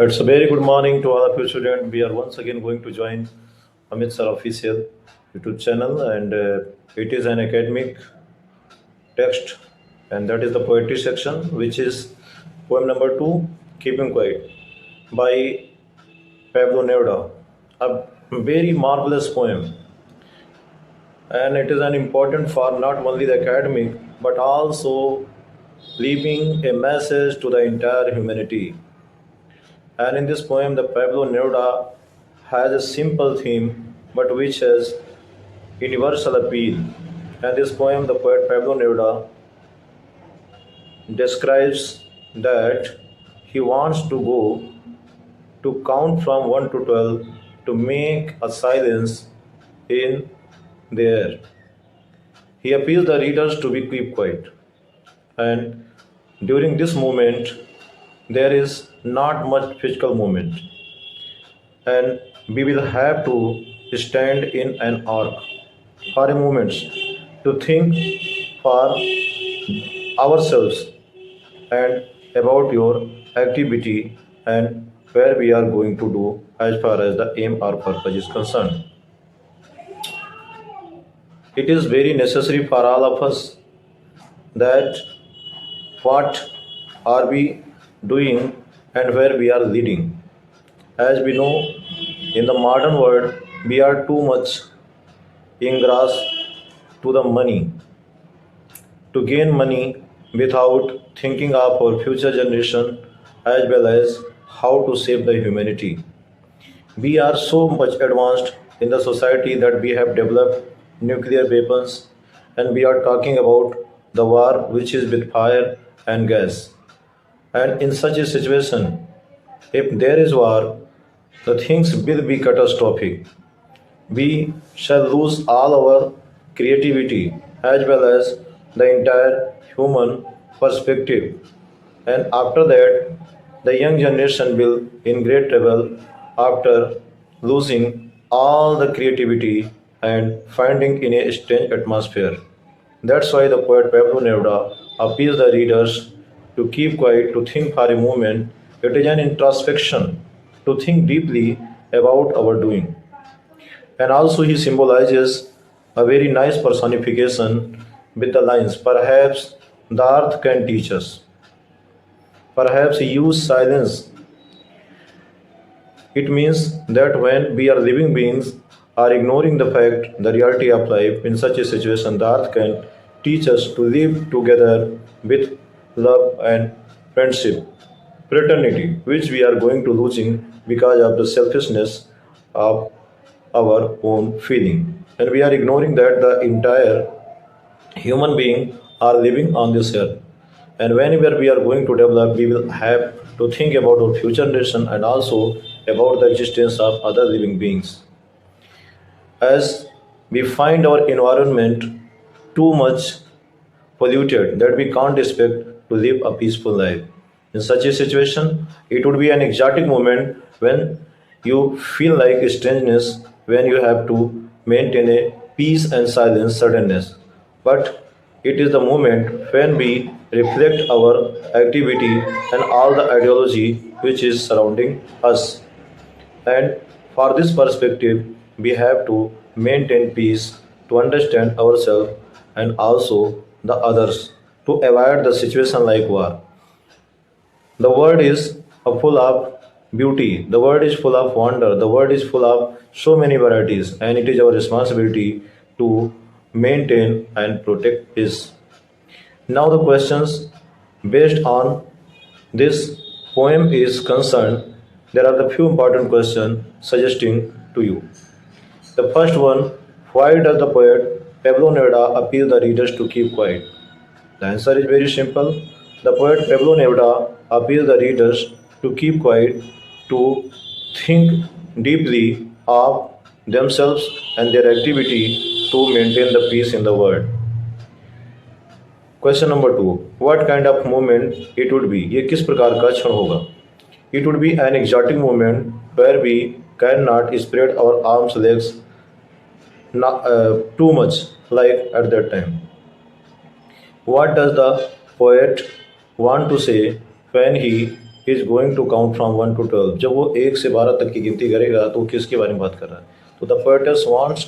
It's a very good morning to all of you students. We are once again going to join Amit Sr official YouTube channel, and it is an academic text, and that is the poetry section, which is poem number two, Keeping Quiet, by Pablo Neruda. A very marvelous poem, and it is an important for not only the academic but also leaving a message to the entire humanity. And in this poem, the Pablo Neruda has a simple theme, but which has universal appeal. And this poem, the poet Pablo Neruda describes that he wants to go to count from 1 to 12 to make a silence in the air. He appeals the readers to be keep quiet. And during this moment, there is not much physical movement, and we will have to stand in an arc for a moment to think for ourselves and about your activity and where we are going to do as far as the aim or purpose is concerned. It is very necessary for all of us that what are we doing and where we are leading. As we know, in the modern world, we are too much engrossed to the money, to gain money without thinking of our future generation as well as how to save the humanity. We are so much advanced in the society that we have developed nuclear weapons, and we are talking about the war which is with fire and gas. And in such a situation, if there is war, the things will be catastrophic. We shall lose all our creativity as well as the entire human perspective. And after that, the young generation will in great trouble after losing all the creativity and finding in a strange atmosphere. That's why the poet Pablo Neruda appeals the readers to keep quiet, to think for a moment. It is an introspection, to think deeply about our doing. And also, he symbolizes a very nice personification with the lines, perhaps the earth can teach us. Perhaps use silence. It means that when we are living beings are ignoring the fact, the reality of life, in such a situation, the earth can teach us to live together with love and friendship, fraternity, which we are going to losing because of the selfishness of our own feeling. And we are ignoring that the entire human being are living on this earth. And whenever we are going to develop, we will have to think about our future generation and also about the existence of other living beings. As we find our environment too much polluted that we can't expect to live a peaceful life. In such a situation, it would be an exotic moment when you feel like strangeness, when you have to maintain a peace and silence, suddenness. But it is the moment when we reflect our activity and all the ideology which is surrounding us. And for this perspective, we have to maintain peace to understand ourselves and also the others to avoid the situation like war. The world is full of beauty, the world is full of wonder, the world is full of so many varieties, and it is our responsibility to maintain and protect this. Now, the questions based on this poem is concerned, there are the few important questions suggesting to you. The first one, why does the poet Pablo Neruda appeal the readers to keep quiet? The answer is very simple. The poet Pablo Neruda appeals the readers to keep quiet, to think deeply of themselves and their activity to maintain the peace in the world. Question number two, what kind of movement it would be, ये किस प्रकार का क्षण होगा. It would be an exotic movement where we can not spread our arms legs too much like at that time. What does the poet want to say when he is going to count from 1 to 12। जब वो 1 से 12 तक की गिनती करेगा तो वो किसके बारे में बात कर रहा है? तो the poets wants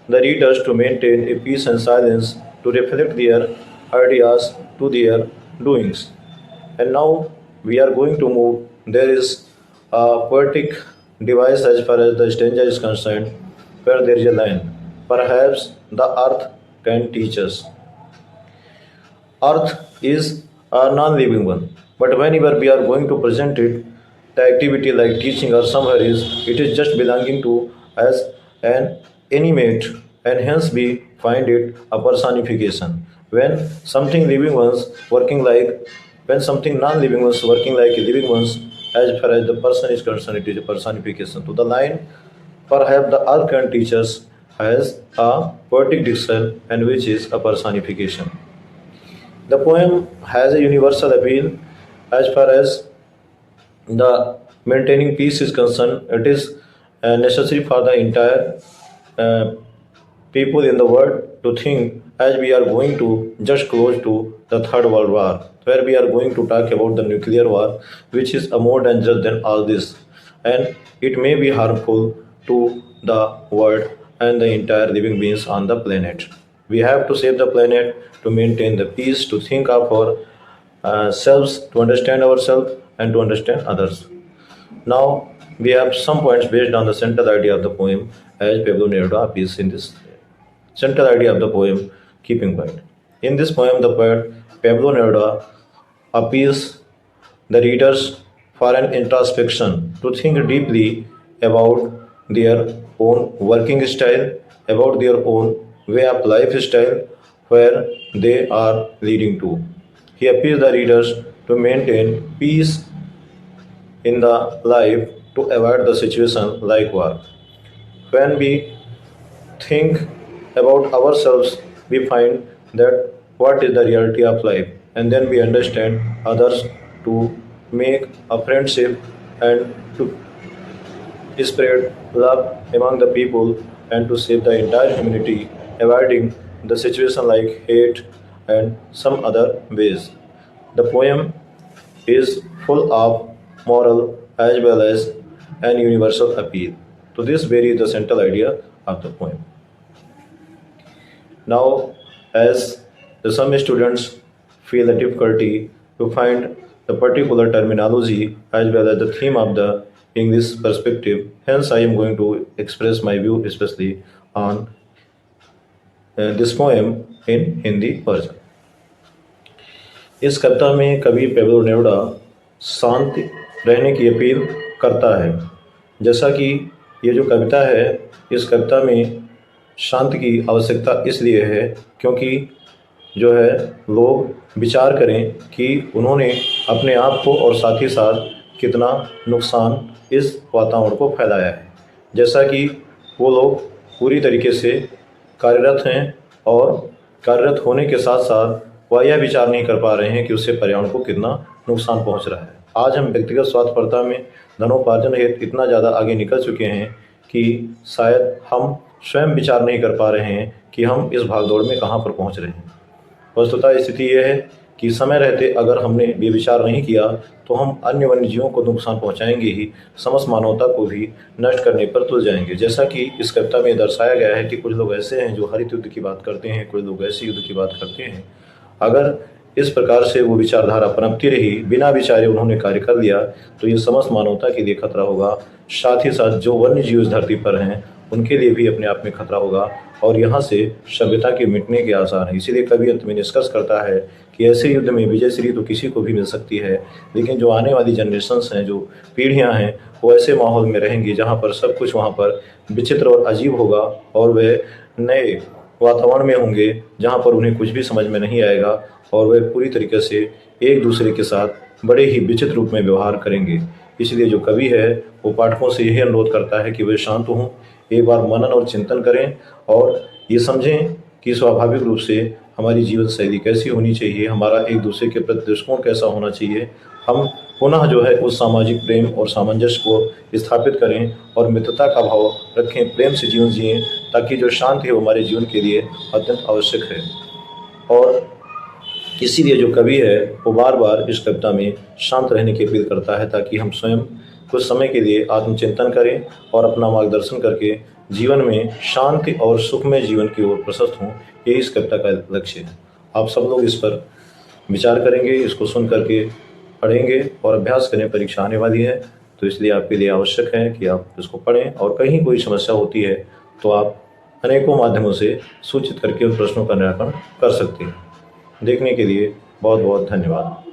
the readers to maintain a peace and silence to reflect their ideas to their doings. And now we are going to move. There is a poetic device as far as the stranger is concerned, where there is a line. Perhaps the earth can teach us. Earth is a non-living one, but whenever we are going to present it, the activity like teaching or somewhere it is just belonging to as an animate, and hence we find it a personification. When something living ones working like when something non-living ones working like living ones, as far as the person is concerned, it is a personification. To the line, perhaps the earth can teach us has a poetic diction and which is a personification. The poem has a universal appeal as far as the maintaining peace is concerned. It is necessary for the entire uh, people in the world to think, as we are going to just close to the Third World War, where we are going to talk about the nuclear war, which is a more dangerous than all this, and it may be harmful to the world and the entire living beings on the planet. We have to save the planet to maintain the peace, to think of our selves, to understand ourselves, and to understand others. Now, we have some points based on the central idea of the poem, as Pablo Neruda appeals in this central idea of the poem, Keeping Quiet. In this poem, the poet Pablo Neruda appeals the readers for an introspection to think deeply about their own working style, about their own way of lifestyle, where they are leading to. He appeals the readers to maintain peace in the life to avoid the situation like war. When we think about ourselves, we find that what is the reality of life, and then we understand others to make a friendship and to spread love among the people and to save the entire humanity, avoiding the situation like hate and some other ways. The poem is full of moral as well as an universal appeal. To this very the central idea of the poem. Now, as some students feel a difficulty to find the particular terminology as well as the theme of the English perspective, hence I am going to express my view especially on this poem in Hindi version. इस कविता में कवि Pablo Neruda शांत रहने की appeal करता है। जैसा कि ये जो कविता है, इस कविता में शांत की आवश्यकता इसलिए है क्योंकि जो है लोग विचार करें कि उन्होंने अपने आप को और साथ ही साथ कितना नुकसान इस वातावरण को फैलाया है। जैसा कि वो लोग पूरी तरीके से कार्यरत हैं और कार्यरत होने के साथ साथ वह यह विचार नहीं कर पा रहे हैं कि उससे पर्यावरण को कितना नुकसान पहुंच रहा है। आज हम व्यक्तिगत स्वार्थपरता में धनोपार्जन हेतु इतना ज़्यादा आगे निकल चुके हैं कि शायद हम स्वयं विचार नहीं कर पा रहे हैं कि हम इस भागदौड़ में कहाँ पर पहुंच रहे हैं। वस्तुतः स्थिति यह है कि समय रहते अगर हमने ये विचार नहीं किया तो हम अन्य वन्य जीवों को नुकसान पहुंचाएंगे ही, समस्त मानवता को भी नष्ट करने पर तुल जाएंगे। जैसा कि इस कविता में दर्शाया गया है कि कुछ लोग ऐसे हैं जो हरित युद्ध की बात करते हैं, कुछ लोग ऐसे युद्ध की बात करते हैं। अगर इस प्रकार से वो विचारधारा पनपती रही, बिना विचारे उन्होंने कार्य कर लिया, तो ये समस्त मानवता के लिए खतरा होगा। साथ ही साथ जो वन्य जीव इस धरती पर हैं उनके लिए भी अपने आप में खतरा होगा और यहाँ से सभ्यता के मिटने के आसार हैं। इसीलिए कवि अंत में निष्कर्ष करता है कि ऐसे युद्ध में विजय श्री तो किसी को भी मिल सकती है, लेकिन जो आने वाली जनरेशन्स हैं, जो पीढ़ियाँ हैं, वो ऐसे माहौल में रहेंगी जहाँ पर सब कुछ वहाँ पर विचित्र और अजीब होगा और वे नए वातावरण में होंगे जहाँ पर उन्हें कुछ भी समझ में नहीं आएगा और वे पूरी तरीके से एक दूसरे के साथ बड़े ही विचित्र रूप में व्यवहार करेंगे। इसलिए जो कवि है वो पाठकों से यही अनुरोध करता है कि वे शांत हों, एक बार मनन और चिंतन करें और ये समझें कि स्वाभाविक रूप से हमारी जीवन शैली कैसी होनी चाहिए, हमारा एक दूसरे के प्रति दृष्टिकोण कैसा होना चाहिए। हम पुनः जो है उस सामाजिक प्रेम और सामंजस्य को स्थापित करें और मित्रता का भाव रखें, प्रेम से जीवन जिएं, ताकि जो शांति है वो हमारे जीवन के लिए अत्यंत आवश्यक है। और इसीलिए जो कवि है वो बार बार इस कविता में शांत रहने की अपील करता है, ताकि हम स्वयं कुछ समय के लिए आत्मचिंतन करें और अपना मार्गदर्शन करके जीवन में शांति और सुखमय जीवन की ओर प्रशस्त हों। यही इस कविता का लक्ष्य है। आप सब लोग इस पर विचार करेंगे, इसको सुन करके पढ़ेंगे और अभ्यास करें। परीक्षा आने वाली है, तो इसलिए आपके लिए आवश्यक है कि आप इसको पढ़ें, और कहीं कोई समस्या होती है तो आप अनेकों माध्यमों से सूचित करके उन प्रश्नों का निराकरण कर सकते हैं। देखने के लिए बहुत बहुत धन्यवाद।